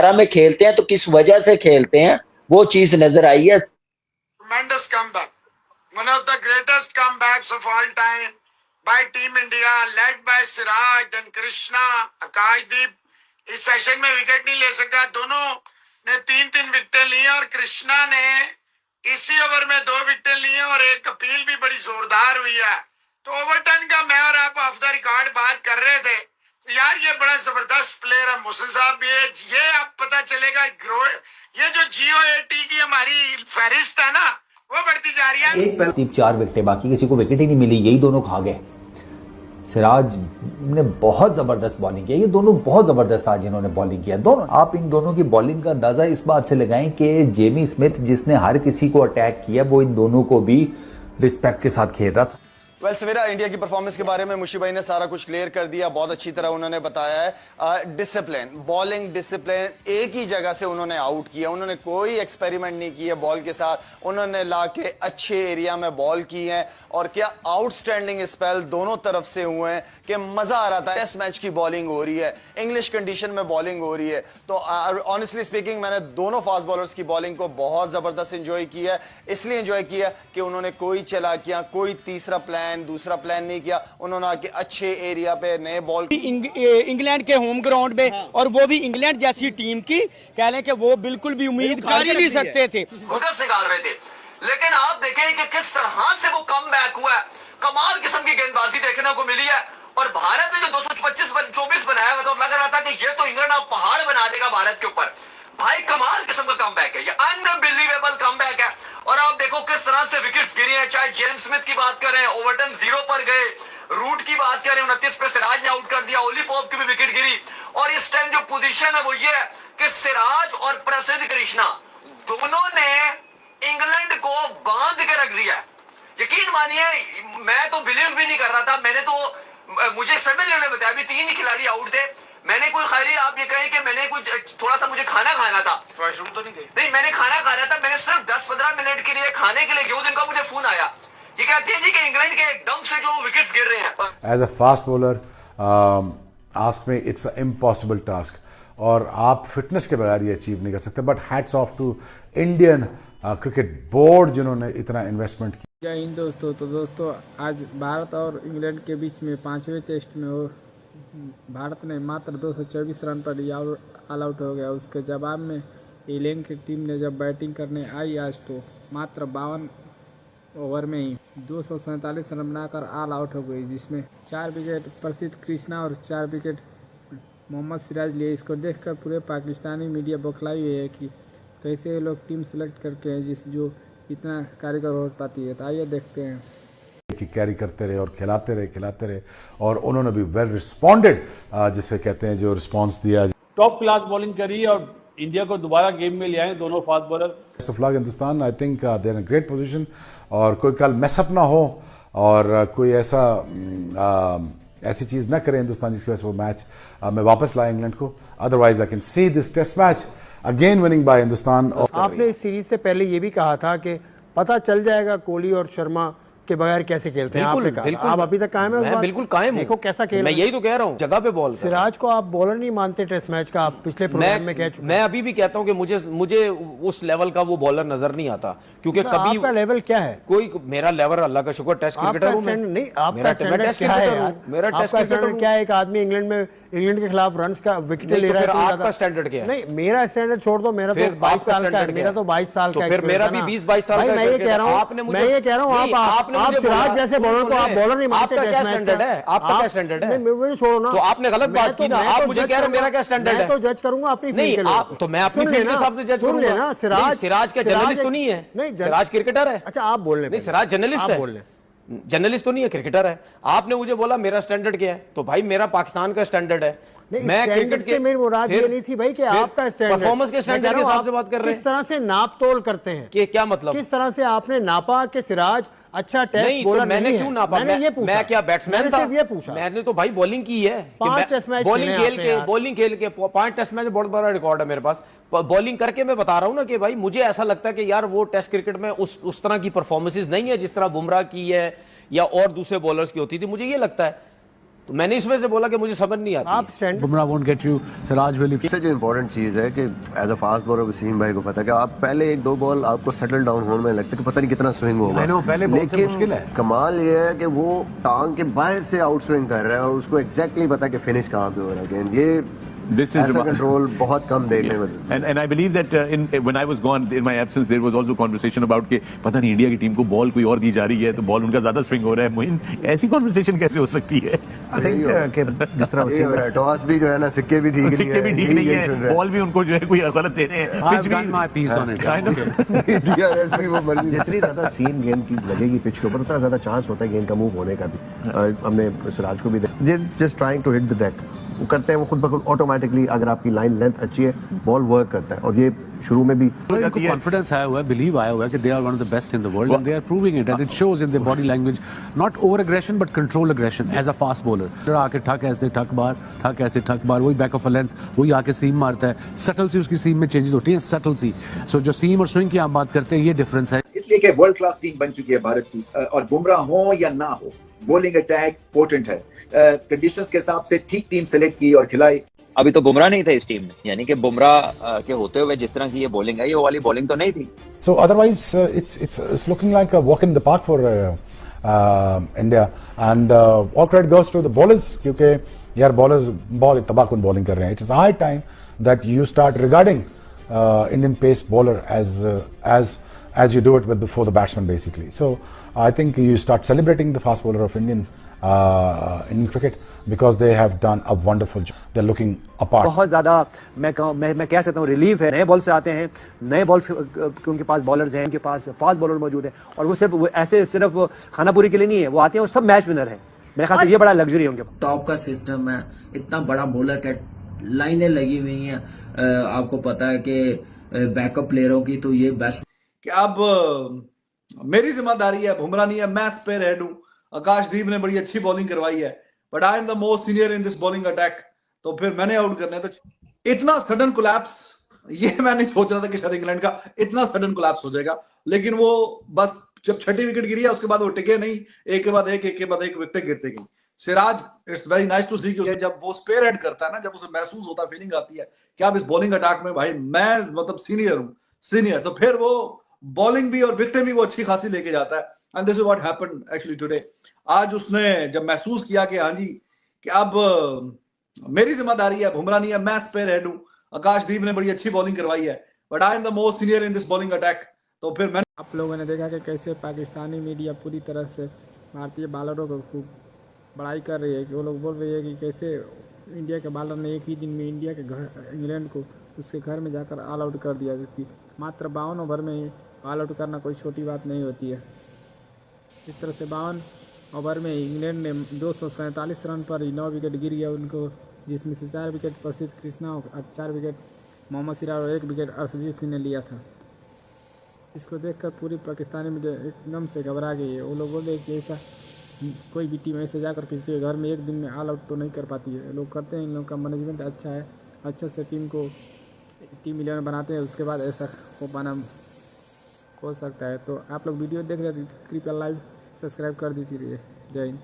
11 में खेलते हैं तो किस वजह से खेलते हैं, वो चीज नजर आई है। Tremendous comeback. One of the greatest comebacks of all time by Team India, led by Siraj and Krishna. Akashdeep इस सेशन में विकेट नहीं ले सका, दोनों ने 3-3 विकेटें ली और कृष्णा ने इसी ओवर में 2 विकेटें ली और एक अपील भी बड़ी जोरदार हुई है। तो ओवरटन का मैं और आप ऑफ द रिकॉर्ड बात कर रहे थे, तो यार ये बड़ा जबरदस्त प्लेयर है मोहसिन साहब। ये अब पता चलेगा ये जो GOAT की हमारी फहरिस्त है ना, वो बढ़ती जा रही है। एक 4 विकेटें, बाकी किसी को विकेट ही नहीं मिली, यही दोनों खा गए। सिराज ने बहुत जबरदस्त बॉलिंग किया, ये दोनों बहुत जबरदस्त आज इन्होंने बॉलिंग किया दोनों। आप इन दोनों की बॉलिंग का अंदाजा इस बात से लगाएं कि जेमी स्मिथ जिसने हर किसी को अटैक किया, वो इन दोनों को भी रिस्पेक्ट के साथ खेल रहा था। सवेरा इंडिया की परफॉर्मेंस के बारे में मुशी भाई ने सारा कुछ क्लियर कर दिया, बहुत अच्छी तरह उन्होंने बताया है। डिसिप्लिन, बॉलिंग डिसिप्लिन, एक ही जगह से उन्होंने आउट किया, उन्होंने कोई एक्सपेरिमेंट नहीं किया बॉल के साथ, उन्होंने लाके अच्छे एरिया में बॉल की है और क्या आउटस्टैंडिंग स्पेल दोनों तरफ से हुए हैं कि मजा आ रहा था। टेस्ट मैच की बॉलिंग हो रही है, इंग्लिश कंडीशन में बॉलिंग हो रही है, तो ऑनेस्टली स्पीकिंग मैंने दोनों फास्ट बॉलर्स की बॉलिंग को बहुत जबरदस्त एंजॉय किया। इसलिए एंजॉय किया कि उन्होंने कोई चालाकियां, कोई तीसरा प्लान दूसरा प्लान नहीं किया, उन्होंने आके अच्छे एरिया पे नए बॉल इंग्लैंड के होम ग्राउंड पे, और वो भी इंग्लैंड जैसी टीम की, कह लें कि वो बिल्कुल भी उम्मीद कर ही नहीं सकते थे, उधर से निकाल रहे थे। लेकिन आप देखें कि किस तरह से वो कम बैक हुआ है, कमाल किस्म की गेंदबाजी देखने को मिली है। और भारत ने जो 224 बनाया, मतलब लग रहा था कि ये तो इंग्लैंड अब पहाड़ बना देगा भारत के ऊपर। भाई कमाल किस्म का कमबैक है, ये अनबिलीवेबल कमबैक है। और आप देखो किस तरह से विकेट्स गिरी हैं, चाहे जेम्स स्मिथ की बात करें, ओवरटन 0 पर गए, रूट की बात करें 29 पे सिराज ने आउट कर दिया, ओली पॉप की भी विकेट गिरी। और इस टाइम जो पोजीशन है वो ये है कि सिराज और प्रसिद्ध कृष्णा दोनों ने इंग्लैंड को बांध के रख दिया। यकीन मानिए मैं तो बिलीव भी नहीं कर रहा था, मुझे सडनली ने बताया अभी 3 ही खिलाड़ी आउट थे। मैंने कोई खाली आप ये कहें कि मैंने कुछ थोड़ा सा मुझे खाना खाना था, तो नहीं मैंने खाना खाना था, मैंने सिर्फ 10-15 मिनट के लिए खाने के लिए गया, जिनका मुझे फोन आया, ये कहते हैं जी कि इंग्लैंड के एकदम से जो विकेट्स गिर रहे हैं। As a fast bowler ask me it's a impossible task, और आप फिटनेस के बगैर ये अचीव नहीं कर सकते। But hats off to Indian cricket board जिन्होंने इतना इन्वेस्टमेंट किया। जय हिंद दोस्तों। तो दोस्तों आज भारत और इंग्लैंड के बीच में 5वें टेस्ट में भारत ने मात्र 224 रन पर ऑल आउट हो गया। उसके जवाब में इंग्लैंड की टीम ने जब बैटिंग करने आई आज, तो मात्र 52 ओवर में ही 247 रन बनाकर ऑल आउट हो गई, जिसमें 4 विकेट प्रसिद्ध कृष्णा और 4 विकेट मोहम्मद सिराज लिए। इसको देखकर पूरे पाकिस्तानी मीडिया बौखलाई हुई है कि कैसे लोग टीम सेलेक्ट करके हैं जो इतना कारीगर हो पाती है। तो आइए देखते हैं कि कैरी करते रहे और खिलाते रहे, और उन्होंने भी वेल रिस्पॉन्डेड, जिसे कहते हैं जो रिस्पॉन्स दिया। टॉप क्लास बॉलिंग करी और इंडिया को दोबारा गेम में ले आए दोनों fast bowler. Best of luck Hindustan, I think they are in great position, और कोई कल मैसअप ना हो और कोई ऐसी चीज ना करे हिंदुस्तान जिसकी वजह से वो मैच में वापस लाए इंग्लैंड को। Otherwise I can see this test match again winning by Hindustan. आपने इस सीरीज से पहले ये भी कहा था कि पता चल जाएगा कोहली और शर्मा के बगैर कैसे खेलते हैं। आपने कहा, आप अभी तक कायम है? बिल्कुल कायम हूं। देखो कैसा खेल, मैं यही तो कह रहा हूं, जगह पे बॉल। सिराज को आप बॉलर नहीं मानते टेस्ट मैच का, आप पिछले प्रोग्राम में कह चुके। मैं अभी भी कहता हूं कि मुझे उस लेवल का वो बॉलर नजर नहीं आता, क्योंकि कभी आपका लेवल क्या है? कोई मेरा लेवल अल्लाह का शुक्र टेस्ट क्रिकेटर हूं मैं। नहीं, आपका स्टैंडर्ड क्या है यार? मेरा टेस्ट क्रिकेटर क्या है? एक आदमी इंग्लैंड के खिलाफ रन्स का विकेट ले रहा है, तो आपका स्टैंडर्ड क्या है? नहीं, मेरा स्टैंडर्ड छोड़ दो, मेरा तो 22 साल का है, मेरा तो 22 साल का है। फिर मेरा भी 20-22 साल का है। मैं ये कह रहा हूं आप सिराज जैसे बॉलर को आप बॉलर नहीं मानते। आपका क्या स्टैंडर्ड है? आपका क्या स्टैंडर्ड है? मुझे छोड़ो ना, तो आपने गलत बात की ना। आप मुझे कह रहे हो मेरा क्या स्टैंडर्ड है? मैं तो जज करूंगा अपनी फील्ड के लिए। तो मैं अपनी फील्ड के हिसाब से जज करूंगा। सिराज क्या जर्नलिस्ट तो नहीं है? सिराज क्रिकेटर है। अच्छा आप बोल रहे नहीं, सिराज जर्नलिस्ट है, जर्नलिस्ट तो नहीं है, क्रिकेटर है। आपने मुझे बोला मेरा स्टैंडर्ड क्या है, तो भाई मेरा पाकिस्तान का स्टैंडर्ड है। मैं क्रिकेट के मेरी मुराद ये नहीं थी भाई कि आपका स्टैंडर्ड, परफॉर्मेंस के स्टैंडर्ड के हिसाब से बात कर रहे हैं। किस तरह से नाप तोल करते हैं, कि क्या मतलब? किस तरह से आपने नापा कि सिराज अच्छा टेस्ट बॉलर मैंने क्यों नापा? मैं क्या बैट्समैन था? ये पूछा। मैंने तो भाई बॉलिंग की है, 5 टेस्ट मैच बॉलिंग खेल के 5 टेस्ट मैच, बहुत बड़ा रिकॉर्ड है मेरे पास। बॉलिंग करके मैं बता रहा हूं ना कि भाई मुझे ऐसा लगता है कि यार वो टेस्ट क्रिकेट में उस तरह की परफॉर्मेंसेज नहीं है जिस तरह बुमराह की है या और दूसरे बॉलर्स की होती थी, मुझे ये लगता है। तो मैंने इस वजह से बोला कि मुझे समझ नहीं आती। आप stand Bumrah won't get you, Siraj will. सबसे जो इम्पोर्टेंट चीज़ है कि as a fast bowler Wasim भाई को पता है कि आप पहले 1-2 बॉल आपको सेटल डाउन होने में लगता है कि पता नहीं कितना स्विंग होगा, लेकिन कमाल ये है कि वो टांग के बाहर से आउट स्विंग कर रहा है और उसको एग्जैक्टली पता है कि फिनिश कहाँ पे हो रहा है गेंद। ये ऐसा कंट्रोल बहुत कम देखने को मिलता है। And I believe that when I was gone in my absence there was also conversation about कि पता नहीं इंडिया की टीम को बॉल कोई और दी जा रही है तो बॉल उनका ज्यादा स्विंग हो रहा है। मोइन, ऐसी कॉन्वर्सेशन कैसे हो सकती है? आई थिंक कि जिस तरह टॉस भी जो है ना, सिक्के भी ठीक नहीं है, बॉल भी उनको जो है कोई गलत दे रहे हैं। I've got my piece on it. DRS भी वो मर्जी। जितनी ज्यादा सीम गेंद की लगेगी पिच के ऊपर उतना ज्यादा चांस होता है गेंद का मूव होने का भी। हमने सिराज को भी just trying to hit the deck, वो करते हैं वो खुद ब खुद ऑटोमेटिकली। अगर आपकी लाइन लेंथ अच्छी है बॉल वर्क करता है, और ये शुरू में भी कॉन्फिडेंस आया हुआ है, बिलीव आया हुआ है कि they are one of the best in the world and they are proving it and it shows in their body language, not over aggression but control aggression as a fast bowler. आके ठक ऐसे ठक बार, ठक ऐसे ठक बार, वही back of a length, वही आके सीम मारता है। सटल सी उसकी सीम में चेंजेस होती हैं, सटल सी। सो जो सीम और स्विंग की आप बात करते हैं, ये डिफरेंस है। इसलिए कि वर्ल्ड क्लास टीम बन चुकी है भारत की, और बुमराह हो या ना हो, बॉलिंग अटैक पोटेंट है। कंडीशंस के हिसाब से ठीक टीम सेलेक्ट की और खिलाई। अभी तो बुमराह नहीं था इस टीम में, यानी कि बुमराह के होते हुए जिस तरह की ये बॉलिंग है, ये वाली बॉलिंग तो नहीं थी। So otherwise, it's looking like a walk in the park for India, and all credit goes to the bowlers, क्योंकि यार bowlers बहुत तबाहकुन bowling कर रहे हैं. It is high time that you start regarding Indian pace bowler as you do it for the batsman basically. So I think you start celebrating the fast bowler of Indian cricket, because they have done a wonderful job. They're looking apart. बहुत ज़्यादा मैं कह सकता हूँ relief है। नए ball से आते हैं, नए बॉल्स उनके पास बॉलर्स हैं, उनके पास फास्ट बॉलर मौजूद है, और वो सिर्फ खानापुरी के लिए नहीं है, वो आते हैं और सब मैच विनर है। मेरे ख्याल से ये बड़ा लग्जरी है उनके पास। टॉप का सिस्टम है, इतना बड़ा बॉलर का लाइनें लगी हुई हैं। आपको पता है कि बैकअप प्लेयरों की तो ये बेस्ट। कि अब मेरी जिम्मेदारी है, बुमराह नहीं है, मैं स्पेयर हेड हूँ। आकाशदीप ने बड़ी अच्छी बॉलिंग करवाई है, but I am the most senior in this bowling attack, तो फिर मैंने आउट करना है। तो इतना सडन कोलैप्स, ये मैं नहीं सोच रहा था कि शायद इंग्लैंड का इतना सडन कोलैप्स हो जाएगा, लेकिन वो बस जब छठी विकेट गिरी है उसके बाद वो टिके नहीं, एक के बाद एक विकेट गिरते गई। Siraj, it's very nice to see कि जब वो स्पेयर हेड करता है ना, जब उसे महसूस होता है, फीलिंग आती है कि आप इस बॉलिंग अटैक में भाई मैं मतलब सीनियर हूँ, तो फिर वो बॉलिंग भी और विकेट भी वो अच्छी खासी लेके जाता है। And this is what happened actually today. आज उसने जब महसूस किया कि हाँ जी, कि अब मेरी जिम्मेदारी है, बुमराह नहीं है, मैं स्पेयर हेड हूँ। आकाशदीप ने बड़ी अच्छी बॉलिंग करवाई है, but I am the most senior in this bowling attack, तो फिर मैंने। आप लोगों ने देखा कि कैसे पाकिस्तानी मीडिया पूरी तरह से भारतीय बॉलरों को खूब बड़ाई कर रही है, कि वो लोग बोल रही है कि कैसे इंडिया के बॉलर ने एक ही दिन में इंडिया के घर इंग्लैंड को उसके घर में जाकर ऑल आउट कर दिया, जबकि मात्र 52 ओवर में ही ऑल आउट करना कोई छोटी बात नहीं होती है। इस तरह से 52 ओवर में इंग्लैंड ने 247 रन पर 9 विकेट गिर गया उनको, जिसमें से 4 विकेट प्रसिद्ध कृष्णा और 4 विकेट मोहम्मद सिराज और 1 विकेट अर्शदीप ने लिया था। इसको देखकर पूरी पाकिस्तानी मीडिया एकदम से घबरा गई है। वो लोग बोल रहे कि ऐसा कोई भी टीम ऐसे जाकर किसी के घर में एक दिन में ऑल आउट तो नहीं कर पाती है। लोग करते हैं, इन लोगों का मैनेजमेंट अच्छा है, अच्छे से टीम 11 बनाते हैं, उसके बाद ऐसा हो पाना हो सकता है। तो आप लोग वीडियो देख रहे हैं, कृपया लाइव सब्सक्राइब कर दीजिए। जय हिंद।